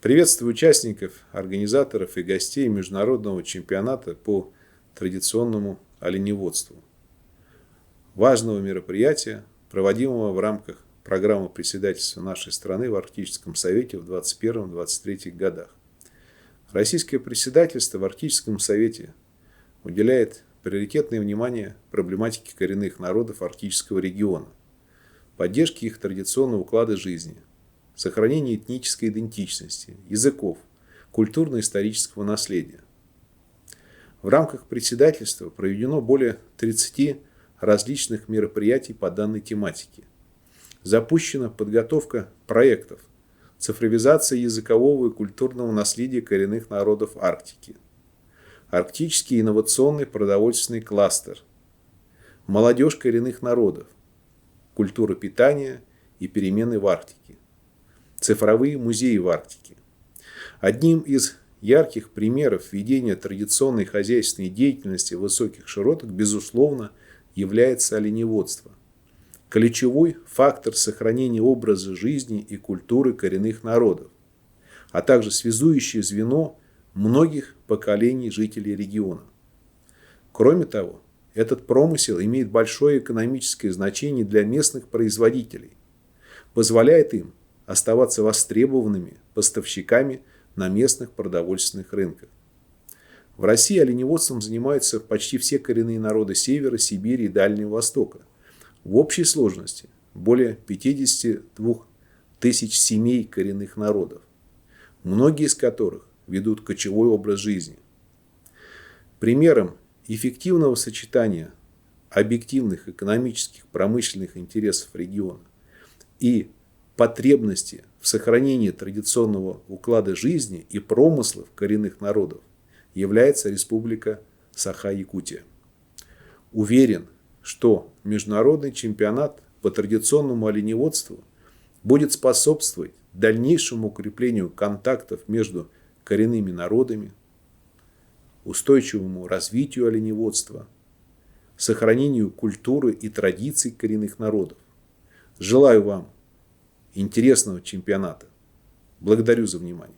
Приветствую участников, организаторов и гостей международного чемпионата по традиционному оленеводству. Важного мероприятия, проводимого в рамках программы председательства нашей страны в Арктическом совете в 2021-2023 годах. Российское председательство в Арктическом совете уделяет приоритетное внимание проблематике коренных народов арктического региона, поддержке их традиционного уклада жизни, сохранении этнической идентичности, языков, культурно-исторического наследия. В рамках председательства проведено более 30 различных мероприятий по данной тематике. Запущена подготовка проектов цифровизация языкового и культурного наследия коренных народов Арктики, Арктический инновационный продовольственный кластер, молодежь коренных народов, культура питания и перемены в Арктике, цифровые музеи в Арктике. Одним из ярких примеров ведения традиционной хозяйственной деятельности в высоких широтах, безусловно, является оленеводство. Ключевой фактор сохранения образа жизни и культуры коренных народов, а также связующее звено многих поколений жителей региона. Кроме того, этот промысел имеет большое экономическое значение для местных производителей, позволяет им оставаться востребованными поставщиками на местных продовольственных рынках. В России оленеводством занимаются почти все коренные народы Севера, Сибири и Дальнего Востока. В общей сложности более 52 тысяч семей коренных народов, многие из которых ведут кочевой образ жизни. Примером эффективного сочетания объективных экономических, промышленных интересов региона и потребности в сохранении традиционного уклада жизни и промыслов коренных народов является Республика Саха-Якутия. Уверен, что международный чемпионат по традиционному оленеводству будет способствовать дальнейшему укреплению контактов между коренными народами, устойчивому развитию оленеводства, сохранению культуры и традиций коренных народов. Желаю вам интересного чемпионата. Благодарю за внимание.